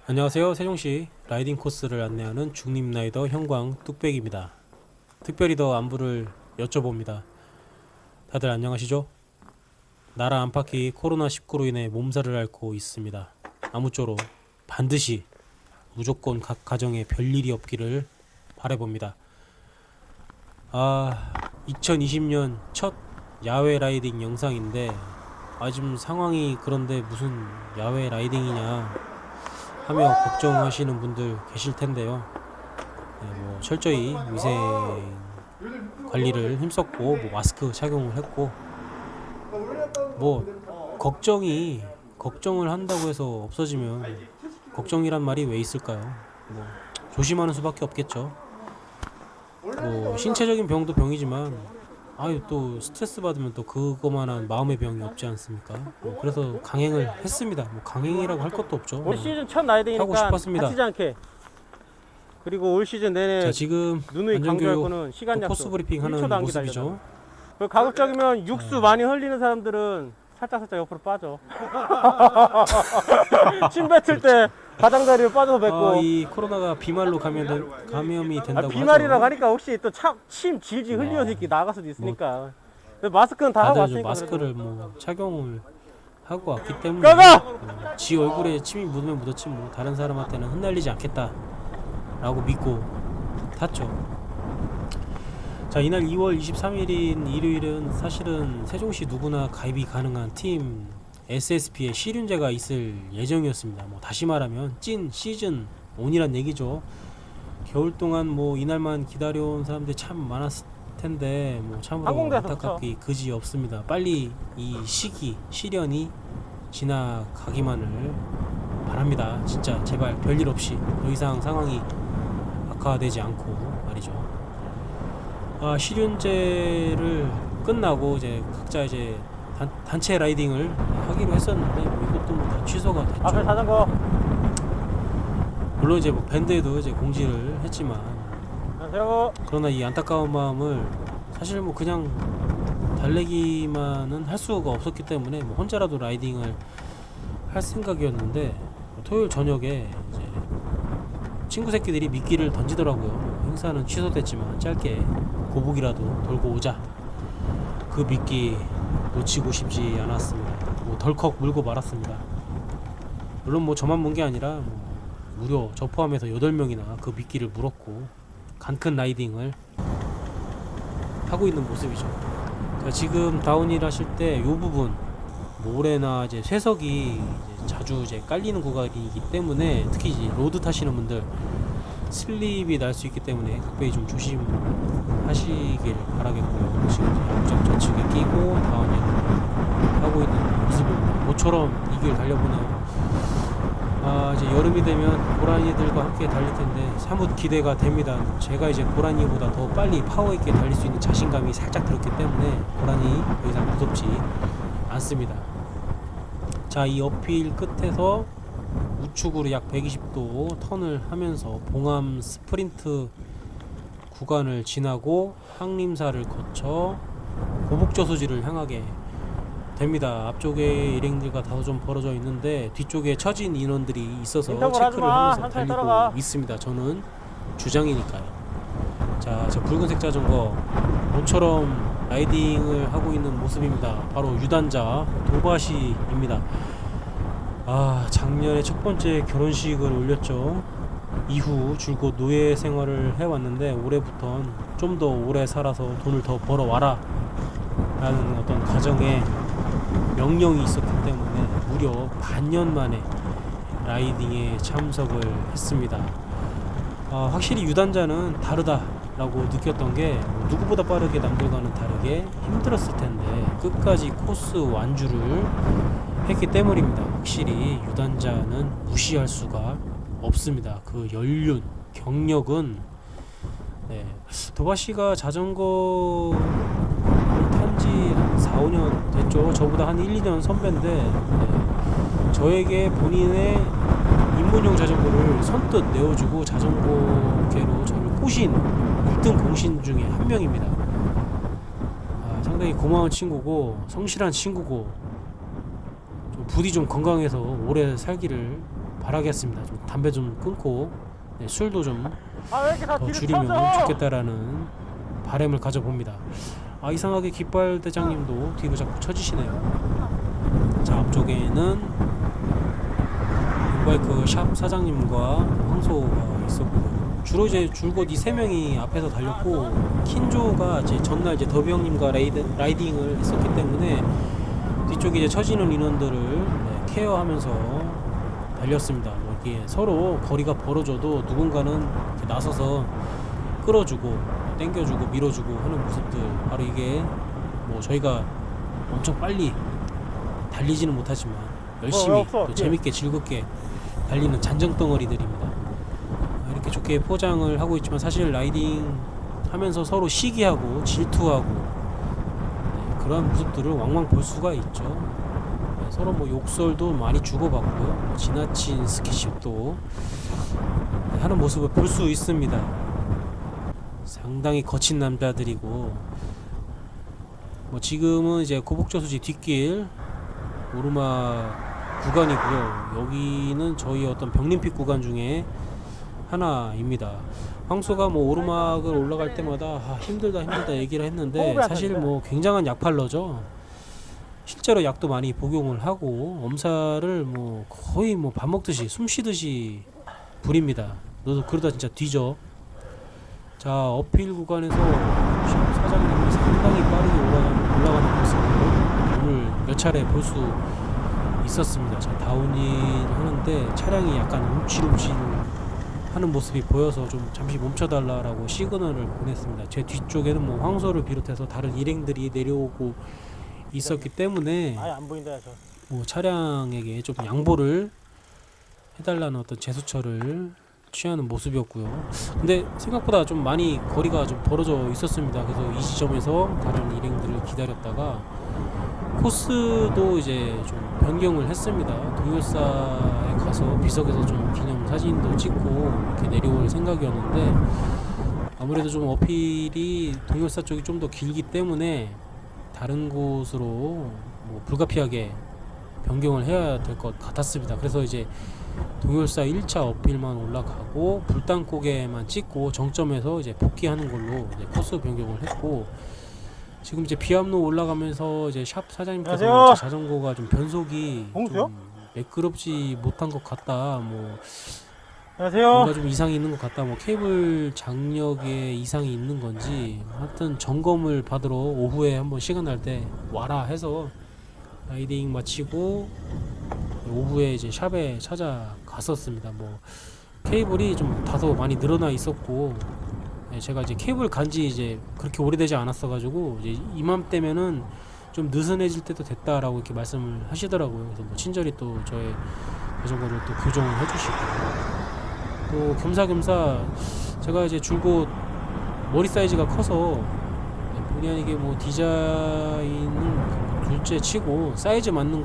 안녕하세요. 세종시 라이딩 코스를 안내하는 중립 라이더 형광 뚝배기입니다. 특별히 더 안부를 여쭤봅니다. 다들 안녕하시죠? 나라 안팎이 코로나19로 인해 몸살을 앓고 있습니다. 아무쪼록 반드시 무조건 각 가정에 별일이 없기를 바라봅니다. 2020년 첫 야외 라이딩 영상인데 지금 상황이 그런데 무슨 야외 라이딩이냐 하며 걱정하시는 분들 계실 텐데요. 철저히 위생 관리를 힘썼고 마스크 착용을 했고 걱정을 한다고 해서 없어지면 걱정이란 말이 왜 있을까요? 조심하는 수밖에 없겠죠. 신체적인 병도 병이지만 또 스트레스 받으면 또 그거만한 마음의 병이 없지 않습니까? 그래서 강행을 했습니다. 강행이라고 할 것도 없죠. 올 시즌 첫 나이딩이니까 하고 싶었습니다. 다치지 않게. 그리고 올 시즌 내내 자, 지금 누누이 강조할 거는 안전교육 시간 약속. 코스 브리핑 하는 1초도 안 모습이죠. 기다려요. 그리고 가급적이면 육수 많이 흘리는 사람들은 살짝 옆으로 빠져. 침 뱉을 때 가장자리로 빠져서 뱉고. 이 코로나가 비말로 감염이 된다고 비말이라고 하죠. 하니까 혹시 또 침 질질 흘려서 이렇게 나갈 수도 있으니까. 마스크는 다 하고 다들 좀 왔으니까. 마스크를 착용을 하고 왔기 때문에 꺼져! 지 얼굴에 침이 묻으면 묻었지 다른 사람한테는 흩날리지 않겠다 라고 믿고 탔죠. 자, 이날 2월 23일인 일요일은 사실은 세종시 누구나 가입이 가능한 팀 SSP의 시륜제가 있을 예정이었습니다. 다시 말하면 찐 시즌 온이란 얘기죠. 겨울 동안 이날만 기다려온 사람들이 참 많았을 텐데 참으로 항공대에서 안타깝기 그지 없습니다. 빨리 이 시련이 지나가기만을 바랍니다. 진짜 제발 별일 없이 더 이상 상황이 악화되지 않고 말이죠. 시륜제를 끝나고 각자 단체 라이딩을 하기로 했었는데 이것도 다 취소가 됐죠. 앞에 자전거. 물론 밴드에도 공지를 했지만 안녕하세요. 그러나 이 안타까운 마음을 사실 그냥 달래기만은 할 수가 없었기 때문에 혼자라도 라이딩을 할 생각이었는데 토요일 저녁에 친구 새끼들이 미끼를 던지더라고요. 행사는 취소됐지만 짧게 고북이라도 돌고 오자. 그 미끼 놓치고 싶지 않았습니다. 덜컥 물고 말았습니다. 물론 저만 문 게 아니라 무려 저 포함해서 8명이나 그 미끼를 물었고 간큰 라이딩을 하고 있는 모습이죠. 자, 지금 다운힐 하실 때 이 부분 모래나 쇠석이 자주 깔리는 구간이기 때문에 특히 로드 타시는 분들 슬립이 날 수 있기 때문에 각별히 좀 조심하시길 바라겠고요. 지금 양쪽 좌측에 끼고 다운힐 하고 있는 모습입니다. 모처럼 이 길 달려보네요. 이제 여름이 되면 고라니들과 함께 달릴 텐데 사뭇 기대가 됩니다. 제가 고라니보다 더 빨리 파워 있게 달릴 수 있는 자신감이 살짝 들었기 때문에 고라니 더 이상 무섭지 않습니다. 자, 이 어필 끝에서 우측으로 약 120도 턴을 하면서 봉암 스프린트 구간을 지나고 항림사를 거쳐 고북저수지를 향하게 됩니다. 앞쪽에 일행들과 다소 좀 벌어져 있는데 뒤쪽에 처진 인원들이 있어서 체크를 하면서 달리고 있습니다. 저는 주장이니까요. 자, 저 붉은색 자전거 모처럼 라이딩을 하고 있는 모습입니다. 바로 유단자 도바시입니다. 작년에 첫 번째 결혼식을 올렸죠. 이후 줄곧 노예 생활을 해왔는데 올해부턴 좀 더 오래 살아서 돈을 더 벌어와라 라는 어떤 가정에 명령이 있었기 때문에 무려 반년 만에 라이딩에 참석을 했습니다. 확실히 유단자는 다르다라고 느꼈던 게 누구보다 빠르게 남들과는 다르게 힘들었을 텐데 끝까지 코스 완주를 했기 때문입니다. 확실히 유단자는 무시할 수가 없습니다. 그 연륜, 경력은 도바씨가 자전거 탄지 한 4, 5년 됐죠. 저보다 한 1, 2년 선배인데 저에게 본인의 입문용 자전거를 선뜻 내어주고 자전거계로 저를 꼬신 1등 공신 중에 한 명입니다. 상당히 고마운 친구고 성실한 친구고 좀 부디 좀 건강해서 오래 살기를 바라겠습니다. 좀 담배 좀 끊고 네, 술도 좀 아, 왜 이렇게 다 더 뒤로 줄이면 쳐져? 좋겠다라는 바람을 가져봅니다. 아, 이상하게 깃발 대장님도 뒤로 자꾸 쳐지시네요. 자, 앞쪽에는 윙바이크 샵 사장님과 황소가 있었고요. 주로 이제 줄곧 이 세 명이 앞에서 달렸고, 킨조가 이제 전날 이제 더비 형님과 라이딩을 했었기 때문에 뒤쪽에 이제 처지는 인원들을 네, 케어하면서 달렸습니다. 뭐 이게 서로 거리가 벌어져도 누군가는 이렇게 나서서 끌어주고 당겨주고 밀어주고 하는 모습들, 바로 이게 뭐 저희가 엄청 빨리 달리지는 못하지만 열심히 없어. 또 재밌게 즐겁게 달리는 잔정덩어리들입니다. 이렇게 좋게 포장을 하고 있지만 사실 라이딩 하면서 서로 시기하고 질투하고 네, 그런 모습들을 왕왕 볼 수가 있죠. 네, 서로 뭐 욕설도 많이 주고받고요. 뭐 지나친 스킨십도 하는 모습을 볼 수 있습니다. 상당히 거친 남자들이고, 뭐 지금은 이제 고복저수지 뒷길 오르막 구간이고요. 여기는 저희 어떤 벽림픽 구간 중에 하나입니다. 황소가 뭐 오르막을 올라갈 때마다 힘들다 얘기를 했는데, 사실 뭐 굉장한 약팔러죠. 실제로 약도 많이 복용을 하고 엄살을 뭐 거의 뭐 밥 먹듯이 숨 쉬듯이 부립니다. 너도 그러다 진짜 뒤져. 자, 어필 구간에서 샵 사장님이 상당히 빠르게 올라가는 모습을 오늘 몇 차례 볼 수 있었습니다. 자, 다운힐 하는데 차량이 약간 움찔움찔 하는 모습이 보여서 좀 잠시 멈춰달라라고 시그널을 보냈습니다. 제 뒤쪽에는 뭐 황소를 비롯해서 다른 일행들이 내려오고 있었기 때문에 아예 안 보인다, 저. 뭐 차량에게 좀 양보를 해달라는 어떤 제스처를 취하는 모습이었고요. 근데 생각보다 좀 많이 거리가 좀 벌어져 있었습니다. 그래서 이 지점에서 다른 일행들을 기다렸다가 코스도 이제 좀 변경을 했습니다. 동열사에 가서 비석에서 좀 기념 사진도 찍고 이렇게 내려올 생각이었는데, 아무래도 좀 어필이 동열사 쪽이 좀 더 길기 때문에 다른 곳으로 뭐 불가피하게 변경을 해야 될 것 같았습니다. 그래서 이제 동열사 1차 어필만 올라가고 불단고개만 찍고 정점에서 이제 복귀하는 걸로 이제 코스 변경을 했고, 지금 이제 비암로 올라가면서 이제 샵 사장님께서 안녕하세요. 제 자전거가 좀 변속이 봉수요? 좀 매끄럽지 못한 것 같다, 뭐 안녕하세요. 뭔가 좀 이상이 있는 것 같다, 뭐 케이블 장력에 이상이 있는 건지, 하여튼 점검을 받으러 오후에 한번 시간 날 때 와라 해서 라이딩 마치고 오후에 이제 샵에 찾아갔었습니다. 뭐 케이블이 좀 다소 많이 늘어나 있었고, 네, 제가 이제 케이블 간지 이제 그렇게 오래되지 않았어 가지고 이제 이맘때면은 좀 느슨해질 때도 됐다라고 이렇게 말씀을 하시더라고요. 그래서 뭐 친절히 또 저의 자전거를 또 교정을 해주시고, 또 겸사겸사 제가 이제 줄곧 머리 사이즈가 커서 본의 아니게 뭐 디자인은 둘째 치고 사이즈에 맞는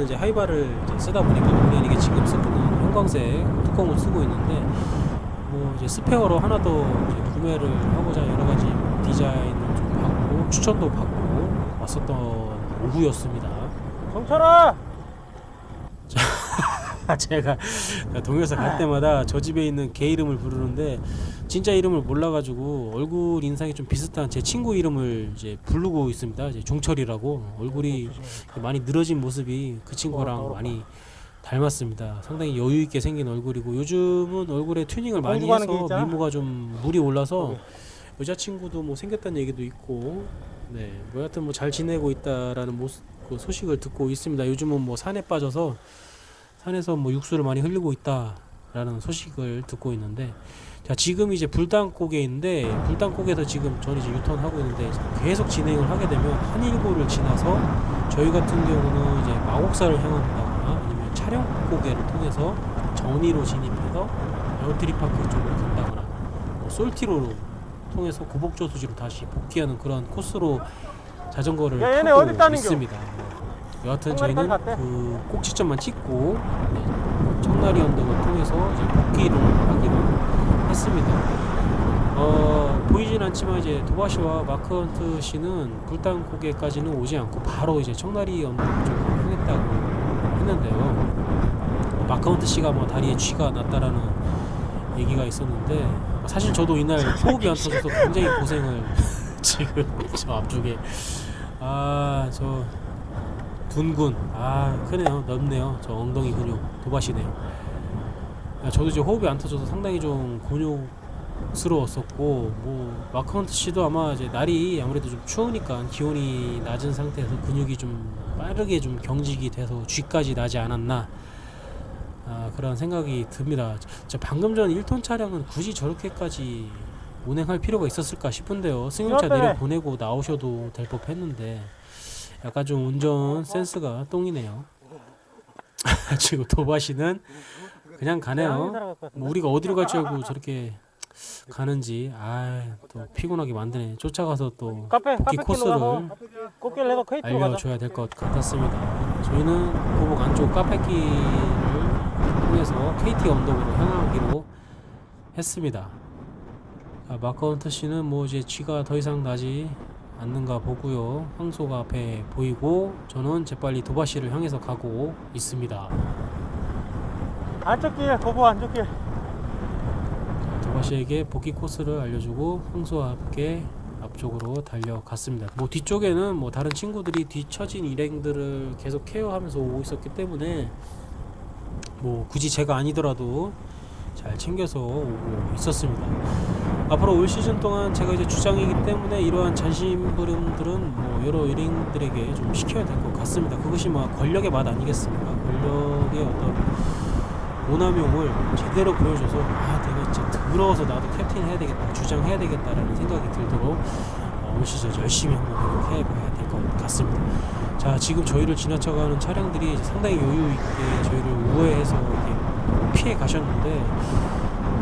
이제 하이바를 이제 쓰다 보니까 본의 아니게 지금 쓰는 형광색 뚜껑을 쓰고 있는데, 뭐 이제 스페어로 하나 더 이제 구매를 하고자 여러 가지 디자인을 좀 받고 추천도 받고 왔었던 오후였습니다. 정철아! 제가 동요사 갈 때마다 저 집에 있는 개 이름을 부르는데 진짜 이름을 몰라가지고 얼굴 인상이 좀 비슷한 제 친구 이름을 이제 부르고 있습니다. 이제 종철이라고. 얼굴이 많이 늘어진 모습이 그 친구랑 많이 닮았습니다. 상당히 여유 있게 생긴 얼굴이고, 요즘은 얼굴에 튜닝을 많이 해서 미모가 좀 물이 올라서 여자친구도 뭐 생겼다는 얘기도 있고, 네, 뭐 하여튼 뭐 잘 지내고 있다라는 모습, 그 소식을 듣고 있습니다. 요즘은 뭐 산에 빠져서 산에서 뭐 육수를 많이 흘리고 있다라는 소식을 듣고 있는데, 자, 지금 이제 불단고개인데, 불단고개에서 지금 저는 이제 유턴하고 있는데 계속 진행을 하게 되면 한일고를 지나서 저희 같은 경우는 이제 마곡사를 향한다거나 아니면 차량고개를 통해서 정리로 진입해서 에어트리파크 쪽으로 간다거나 뭐 솔티로로 통해서 고복저수지로 다시 복귀하는 그런 코스로 자전거를 타고 있습니다. 여하튼 저희는 그 꼭지점만 찍고 청나리 언덕을 통해서 이제 복귀를 하기로 했습니다. 보이진 않지만 이제 도바시와 마크헌트 씨는 불단고개까지는 오지 않고 바로 이제 청나리 언덕 쪽으로 향했다고 했는데요. 마카운트 씨가 뭐 다리에 쥐가 났다라는 얘기가 있었는데 사실 저도 이날 호흡이 안 터져서 굉장히 고생을 지금 저 앞쪽에 저 둔근 크네요. 넓네요. 저 엉덩이 근육 도바시네요. 저도 이제 호흡이 안 터져서 상당히 좀 곤욕스러웠었고 뭐 마카운트 씨도 아마 이제 날이 아무래도 좀 추우니까 기온이 낮은 상태에서 근육이 좀 빠르게 좀 경직이 돼서 쥐까지 나지 않았나 그런 생각이 듭니다. 저 방금 전 1톤 차량은 굳이 저렇게까지 운행할 필요가 있었을까 싶은데요. 승용차 내려 보내고 나오셔도 될 법했는데 약간 좀 운전 센스가 똥이네요. 지금 도바시는 그냥 가네요. 뭐 우리가 어디로 갈지 알고 저렇게 가는지 또 피곤하게 만드네. 쫓아가서 또 복귀 코스를 꽃길 내서 KT로 가자. 알려줘야 될 것 같았습니다. 저희는 고복 안쪽 카페길을 통해서 KT 언덕으로 향하기로 했습니다. 마카운트 씨는 뭐 이제 쥐가 더 이상 나지 않는가 보고요. 황소가 앞에 보이고 저는 재빨리 도바시를 향해서 가고 있습니다. 안쪽 길, 도보 안쪽 길. 도바시에게 복귀 코스를 알려주고 황소와 함께 앞쪽으로 달려갔습니다. 뭐 뒤쪽에는 뭐 다른 친구들이 뒤처진 일행들을 계속 케어하면서 오고 있었기 때문에 뭐 굳이 제가 아니더라도 잘 챙겨서 오고 있었습니다. 앞으로 올 시즌 동안 제가 이제 주장이기 때문에 이러한 잔심부름들은 뭐 여러 일행들에게 좀 시켜야 될 것 같습니다. 그것이 뭐 권력의 맛 아니겠습니까? 권력의 어떤 오남용을 제대로 보여줘서 내가 진짜 더러워서 나도 캡틴 해야 되겠다, 주장해야 되겠다라는 생각이 들도록 올 시즌 열심히 한번 노력해봐야 될 것 같습니다. 자, 지금 저희를 지나쳐가는 차량들이 상당히 여유 있게 저희를 우회해서 이렇게 피해 가셨는데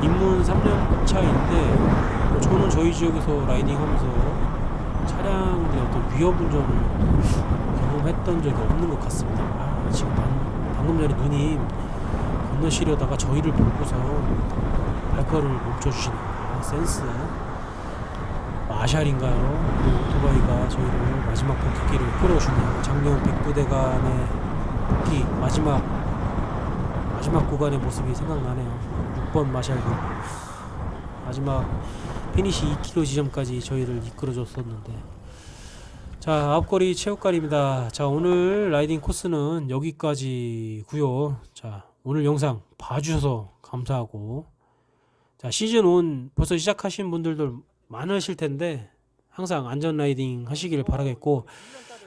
입문 3년 차인데 저는 저희 지역에서 라이딩하면서 차량들의 어떤 위험 운전을 경험했던 적이 없는 것 같습니다. 지금 방금 전에 누님 건너시려다가 저희를 보고서 발걸음을 멈춰주시네요. 센스. 마샬인가요? 그 오토바이가 저희를 마지막 복귀길을 끌어주네요. 작년 백부대간의 복귀 마지막 구간의 모습이 생각나네요. 6번 마샬 마지막 피니시 2km 지점까지 저희를 이끌어줬었는데. 자, 앞거리 체육관입니다. 자, 오늘 라이딩 코스는 여기까지고요. 자, 오늘 영상 봐주셔서 감사하고, 자, 시즌 1 벌써 시작하신 분들도 많으실 텐데 항상 안전 라이딩 하시길 바라겠고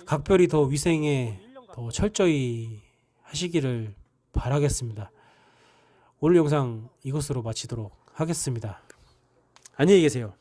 각별히 더 위생에 더 철저히 하시기를 바라겠습니다. 오늘 영상 이것으로 마치도록 하겠습니다. 안녕히 계세요.